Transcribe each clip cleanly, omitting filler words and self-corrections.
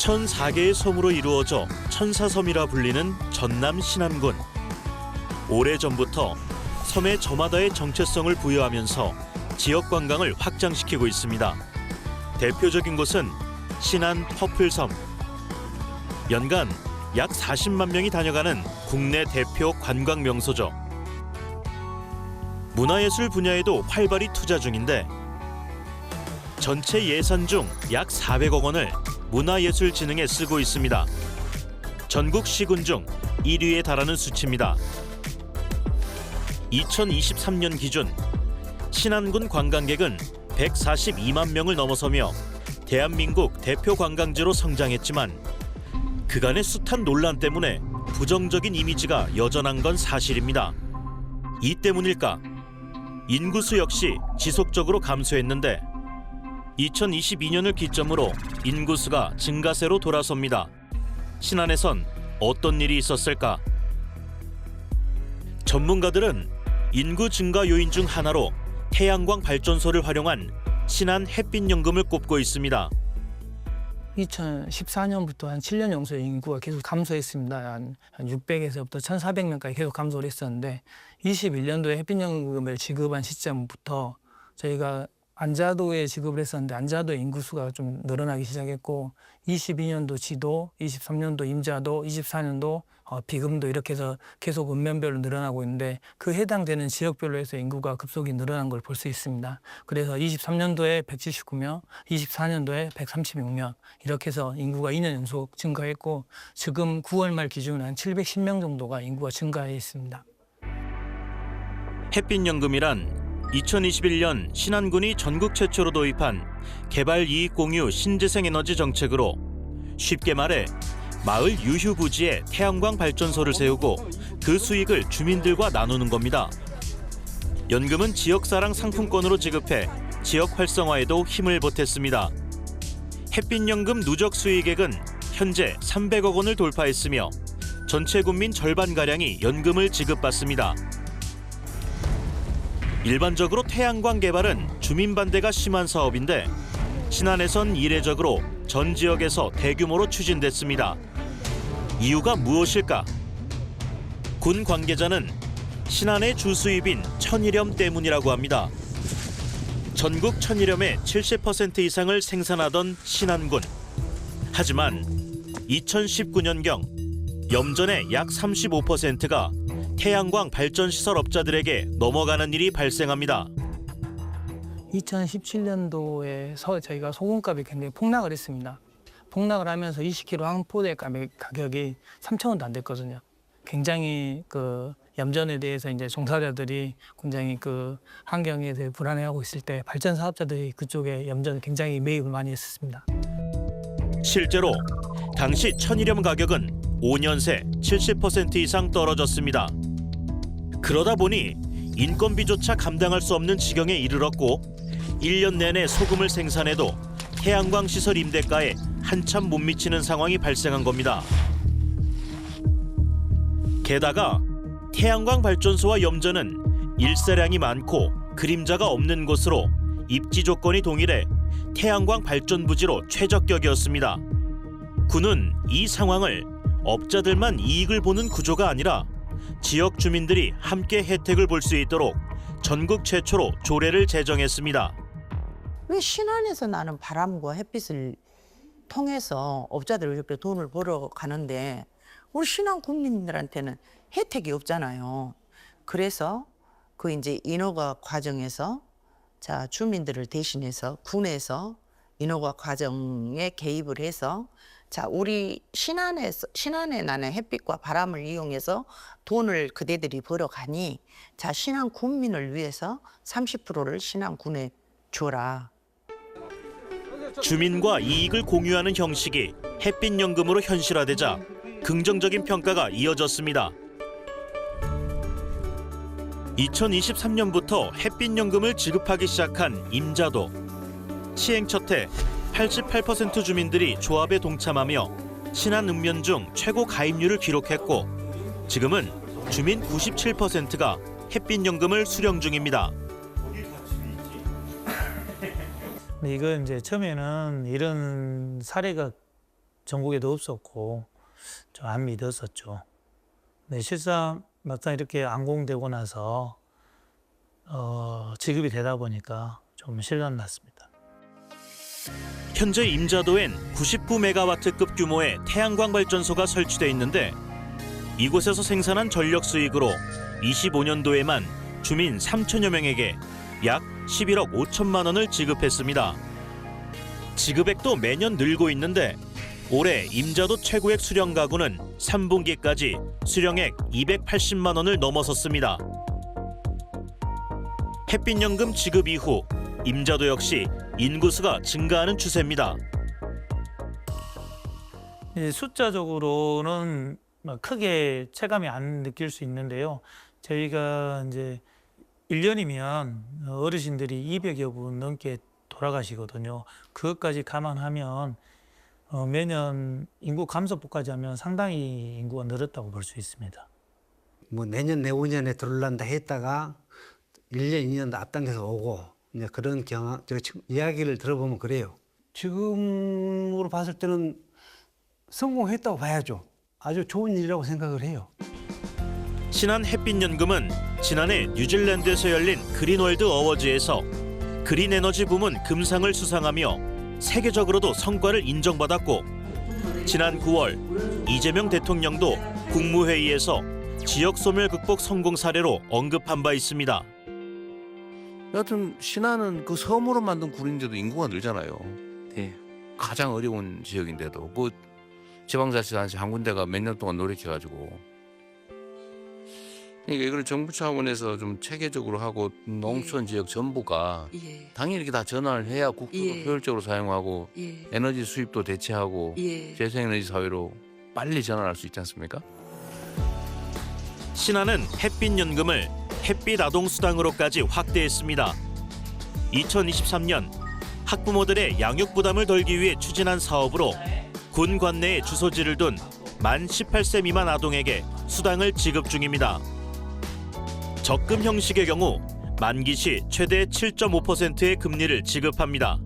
1004개의 섬으로 이루어져 천사섬이라 불리는 전남 신안군. 오래전부터 섬에 저마다의 정체성을 부여하면서 지역 관광을 확장시키고 있습니다. 대표적인 곳은 신안 퍼플섬. 연간 약 40만 명이 다녀가는 국내 대표 관광 명소죠. 문화예술 분야에도 활발히 투자 중인데 전체 예산 중 약 400억 원을 문화예술진흥에 쓰고 있습니다. 전국 시군 중 1위에 달하는 수치입니다. 2023년 기준 신안군 관광객은 142만 명을 넘어서며 대한민국 대표 관광지로 성장했지만 그간의 숱한 논란 때문에 부정적인 이미지가 여전한 건 사실입니다. 이 때문일까? 인구수 역시 지속적으로 감소했는데 2022년을 기점으로 인구수가 증가세로 돌아섭니다. 신안에선 어떤 일이 있었을까? 전문가들은 인구 증가 요인 중 하나로 태양광 발전소를 활용한 신안 햇빛연금을 꼽고 있습니다. 2014년부터 한 7년 연속 인구가 계속 감소했습니다. 한 600에서부터 1,400명까지 계속 감소를 했었는데 21년도에 햇빛연금을 지급한 시점부터 저희가 안자도에 지급을 했었는데 안자도의 인구수가 좀 늘어나기 시작했고 22년도 지도, 23년도 임자도, 24년도 비금도 이렇게 해서 계속 읍면별로 늘어나고 있는데 그 해당되는 지역별로 해서 인구가 급속히 늘어난 걸 볼 수 있습니다. 그래서 23년도에 179명, 24년도에 136명 이렇게 해서 인구가 2년 연속 증가했고 지금 9월 말 기준으로 한 710명 정도가 인구가 증가했습니다. 햇빛연금이란 2021년 신안군이 전국 최초로 도입한 개발 이익 공유 신재생에너지 정책으로 쉽게 말해 마을 유휴 부지에 태양광 발전소를 세우고 그 수익을 주민들과 나누는 겁니다. 연금은 지역사랑 상품권으로 지급해 지역 활성화에도 힘을 보탰습니다. 햇빛연금 누적 수익액은 현재 300억 원을 돌파했으며 전체 국민 절반가량이 연금을 지급받습니다. 일반적으로 태양광 개발은 주민 반대가 심한 사업인데 신안에선 이례적으로 전 지역에서 대규모로 추진됐습니다. 이유가 무엇일까? 군 관계자는 신안의 주수입인 천일염 때문이라고 합니다. 전국 천일염의 70% 이상을 생산하던 신안군. 하지만 2019년경 염전의 약 35%가 태양광 발전시설 업자들에게 넘어가는 일이 발생합니다. 2017년도에 저희가 소금값이 굉장히 폭락을 했습니다. 폭락을 하면서 20kg 한 포대 가격이 3,000원도 안 됐거든요. 굉장히 그 염전에 대해서 이제 종사자들이 굉장히 그 환경에 대해 불안해하고 있을 때 발전 사업자들이 그쪽에 염전을 굉장히 매입을 많이 했었습니다. 실제로 당시 천일염 가격은 5년 새 70% 이상 떨어졌습니다. 그러다 보니 인건비조차 감당할 수 없는 지경에 이르렀고 1년 내내 소금을 생산해도 태양광 시설 임대가에 한참 못 미치는 상황이 발생한 겁니다. 게다가 태양광 발전소와 염전은 일사량이 많고 그림자가 없는 곳으로 입지 조건이 동일해 태양광 발전 부지로 최적격이었습니다. 군은 이 상황을 업자들만 이익을 보는 구조가 아니라 지역 주민들이 함께 혜택을 볼 수 있도록 전국 최초로 조례를 제정했습니다. 왜 신안에서 나는 바람과 햇빛을 통해서 업자들 이렇게 돈을 벌어 가는데 우리 신안 국민들한테는 혜택이 없잖아요. 그래서 그 이제 인허가 과정에서 자 주민들을 대신해서 군에서 인허가 과정에 개입을 해서 자 우리 신안에 나는 햇빛과 바람을 이용해서 돈을 그대들이 벌어가니 자 신안 군민을 위해서 30%를 신안군에 줘라. 주민과 이익을 공유하는 형식이 햇빛연금으로 현실화되자 긍정적인 평가가 이어졌습니다. 2023년부터 햇빛연금을 지급하기 시작한 임자도. 시행 첫 해 88% 주민들이 조합에 동참하며 신안 읍면 중 최고 가입률을 기록했고 지금은 주민 97%가 햇빛연금을 수령 중입니다. 이건 이제 처음에는 이런 사례가 전국에도 없었고 좀 안 믿었었죠. 근데 실상 막상 이렇게 안공되고 나서 지급이 되다 보니까 좀 실감 났습니다. 현재 임자도엔 99메가와트급 규모의 태양광 발전소가 설치돼 있는데 이곳에서 생산한 전력 수익으로 25년도에만 주민 3천여 명에게 약 11억 5천만 원을 지급했습니다. 지급액도 매년 늘고 있는데 올해 임자도 최고액 수령 가구는 3분기까지 수령액 280만 원을 넘어섰습니다. 햇빛연금 지급 이후 임자도 역시 인구수가 증가하는 추세입니다. 숫자적으로는 크게 체감이 안 느낄 수 있는데요. 저희가 이제 1년이면 어르신들이 200여 분 넘게 돌아가시거든요. 그것까지 감안하면 매년 인구 감소폭까지 하면 상당히 인구가 늘었다고 볼 수 있습니다. 뭐 내년 내후년에 들어올란다 했다가 1년, 2년 앞당겨서 오고 이제 그런 경험, 이야기를 들어보면 그래요. 지금으로 봤을 때는 성공했다고 봐야죠. 아주 좋은 일이라고 생각을 해요. 신한 햇빛연금은 지난해 뉴질랜드에서 열린 그린월드 어워즈에서 그린 에너지 부문 금상을 수상하며 세계적으로도 성과를 인정받았고 지난 9월 이재명 대통령도 국무회의에서 지역 소멸 극복 성공 사례로 언급한 바 있습니다. 여하튼 신안은 그 섬으로 만든 군인데도 인구가 늘잖아요. 네. 가장 어려운 지역인데도 그 지방자치단체 한 군데가 몇 년 동안 노력해가지고 그러니까 이걸 정부 차원에서 좀 체계적으로 하고 농촌 지역 전부가 예. 당연히 이렇게 다 전환을 해야 국토도 예. 효율적으로 사용하고 예. 에너지 수입도 대체하고 예. 재생에너지 사회로 빨리 전환할 수 있지 않습니까? 신한은 햇빛연금을 햇빛아동수당으로까지 확대했습니다. 2023년 학부모들의 양육 부담을 덜기 위해 추진한 사업으로 군 관내에 주소지를 둔 만 18세 미만 아동에게 수당을 지급 중입니다. 적금 형식의 경우 만기 시 최대 7.5%의 금리를 지급합니다.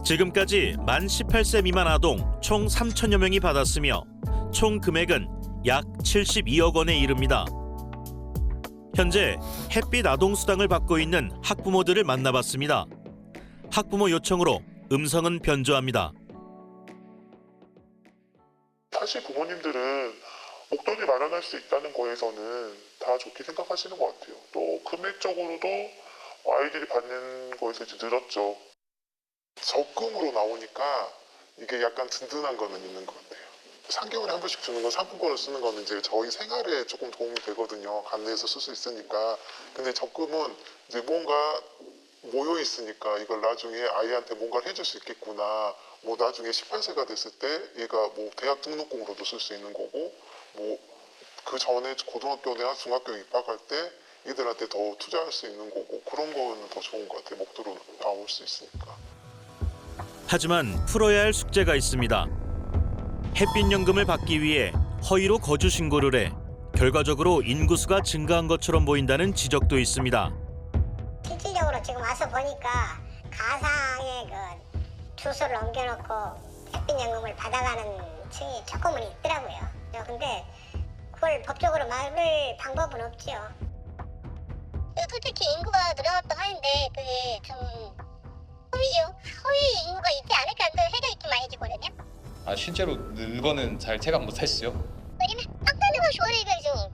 지금까지 만 18세 미만 아동 총 3천여 명이 받았으며 총 금액은 약 72억 원에 이릅니다. 현재 햇빛 아동 수당을 받고 있는 학부모들을 만나봤습니다. 학부모 요청으로 음성은 변조합니다. 사실 부모님들은 목돈이 마련할 수 있다는 거에서는 다 좋게 생각하시는 것 같아요. 또 금액적으로도 아이들이 받는 거에서 이제 늘었죠. 적금으로 나오니까 이게 약간 든든한 거는 있는 것 같아요. 3개월에 한 번씩 주는 건 상품권을 쓰는 거는 이제 저희 생활에 조금 도움이 되거든요. 관내에서 쓸 수 있으니까. 근데 적금은 이제 뭔가 모여 있으니까 이걸 나중에 아이한테 뭔가를 해줄 수 있겠구나. 뭐 나중에 18세가 됐을 때 얘가 뭐 대학 등록금으로도 쓸 수 있는 거고 뭐 그 전에 고등학교나 중학교 입학할 때 얘들한테 더 투자할 수 있는 거고 그런 거는 더 좋은 것 같아요. 목돈으로 나올 수 있으니까. 하지만 풀어야 할 숙제가 있습니다. 햇빛연금을 받기 위해 허위로 거주 신고를 해 결과적으로 인구수가 증가한 것처럼 보인다는 지적도 있습니다. 실질적으로 지금 와서 보니까 가상의 그 주소를 옮겨놓고 햇빛연금을 받아가는 층이 조금은 있더라고요. 근데 그걸 법적으로 막을 방법은 없죠. 솔직히 인구가 늘어났다고 하는데 그게 좀 허위죠. 허위 인구가 있지 않을까 하는 해결이 좀 많이 지거든요. 아 실제로 늘거는 잘 체감 못했어요. 왜냐면 딱 따는 건 쇼레이거죠.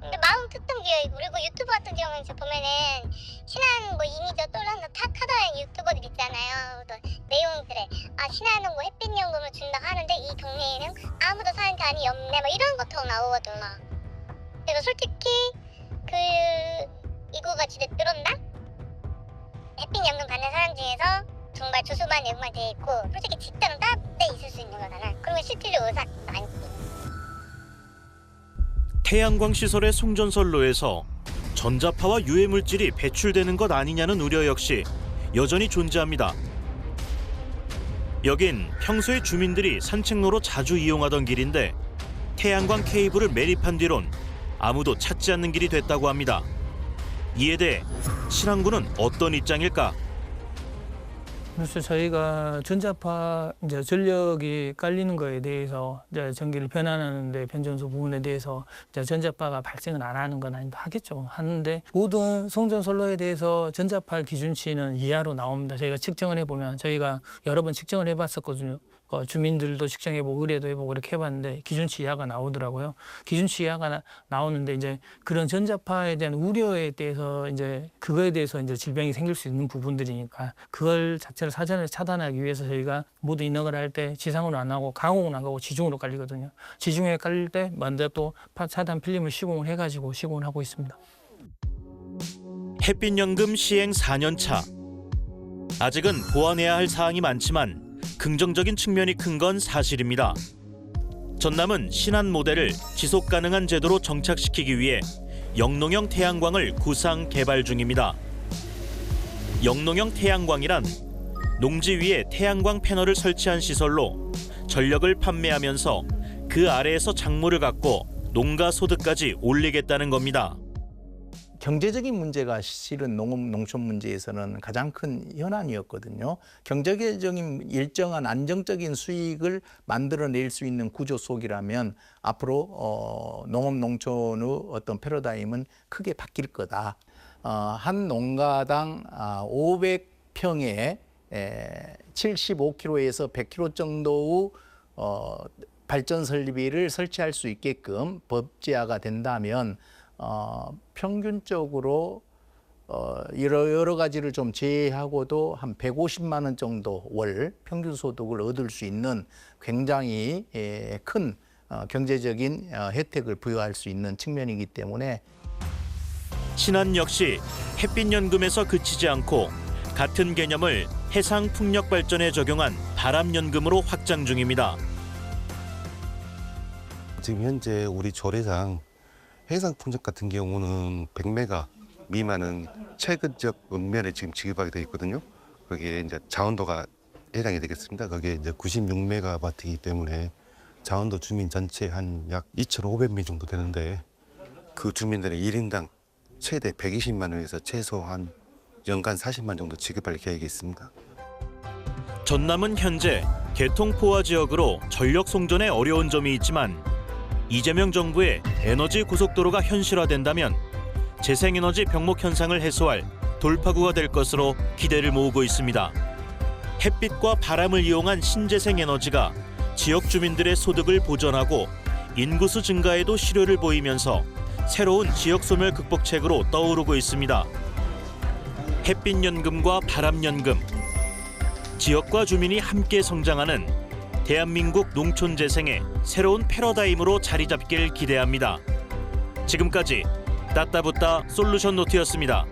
근데 마음 특정 기업 그리고 유튜브 같은 경우는 보면은 신한 뭐 이미지가 떠올라서 탓하다는 유튜버들 있잖아요. 또 내용들에 신한은 뭐 햇빛연금을 준다고 하는데 이 동네에는 아무도 사는 자리 없네 뭐 이런 것도 나오거든. 그래서 솔직히 그 인구가 진짜 늘었나? 햇빛연금 받는 사람 중에서 정말 주소만 내용만 돼 있고 솔직히 직장은 따로 있을 수 있는 거잖아. 그러면 실질로 의사 많지. 태양광 시설의 송전선로에서 전자파와 유해 물질이 배출되는 것 아니냐는 우려 역시 여전히 존재합니다. 여긴 평소에 주민들이 산책로로 자주 이용하던 길인데 태양광 케이블을 매립한 뒤론 아무도 찾지 않는 길이 됐다고 합니다. 이에 대해 신안군은 어떤 입장일까? 그래서 저희가 전자파 이제 전력이 깔리는 거에 대해서 이제 전기를 변환하는데 변전소 부분에 대해서 이제 전자파가 발생을 안 하는 건 아닌데 하겠죠. 하는데 모든 송전 솔로에 대해서 전자파 기준치는 이하로 나옵니다. 저희가 측정을 해보면 저희가 여러 번 측정을 해봤었거든요. 주민들도 측정해보고 의뢰도 해보고 이렇게 해봤는데 기준치 이하가 나오더라고요. 기준치 이하가 나오는데 이제 그런 전자파에 대한 우려에 대해서 이제 그거에 대해서 이제 질병이 생길 수 있는 부분들이니까 그걸 자체를 사전에 차단하기 위해서 저희가 모두 인허가를 할 때 지상으로 안 하고 강옥은 안 가고 지중으로 깔리거든요. 지중에 깔릴 때 먼저 또 차단 필름을 시공을 해가지고 시공을 하고 있습니다. 햇빛연금 시행 4년 차. 아직은 보완해야 할 사항이 많지만 긍정적인 측면이 큰 건 사실입니다. 전남은 신한 모델을 지속 가능한 제도로 정착시키기 위해 영농형 태양광을 구상 개발 중입니다. 영농형 태양광이란 농지 위에 태양광 패널을 설치한 시설로 전력을 판매하면서 그 아래에서 작물을 갖고 농가 소득까지 올리겠다는 겁니다. 경제적인 문제가 실은 농업 농촌 문제에서는 가장 큰 현안이었거든요. 경제적인 일정한 안정적인 수익을 만들어낼 수 있는 구조 속이라면 앞으로 농업 농촌의 어떤 패러다임은 크게 바뀔 거다. 한 농가당 500평에 75kg에서 100kg 정도의 발전 설비를 설치할 수 있게끔 법제화가 된다면 평균적으로 여러 가지를 좀 제외하고도 한 150만 원 정도 월 평균 소득을 얻을 수 있는 굉장히 큰 경제적인 혜택을 부여할 수 있는 측면이기 때문에 신한 역시 햇빛연금에서 그치지 않고 같은 개념을 해상풍력발전에 적용한 바람연금으로 확장 중입니다. 지금 현재 우리 조례상 해상풍력 같은 경우는 100메가 미만은 최근적 읍면에 지금 지급하게 되어 있거든요. 거기에 이제 자원도가 해당이 되겠습니다. 거기에 이제 96메가와트이기 때문에 자원도 주민 전체 한 약 2,500명 정도 되는데 그 주민들의 1인당 최대 120만 원에서 최소한 연간 40만 정도 지급할 계획이 있습니다. 전남은 현재 개통포화 지역으로 전력 송전에 어려운 점이 있지만 이재명 정부의 에너지 고속도로가 현실화된다면 재생에너지 병목 현상을 해소할 돌파구가 될 것으로 기대를 모으고 있습니다. 햇빛과 바람을 이용한 신재생 에너지가 지역 주민들의 소득을 보전하고 인구수 증가에도 실효를 보이면서 새로운 지역 소멸 극복책으로 떠오르고 있습니다. 햇빛연금과 바람연금, 지역과 주민이 함께 성장하는 대한민국 농촌 재생의 새로운 패러다임으로 자리 잡길 기대합니다. 지금까지 따따붙다 솔루션 노트였습니다.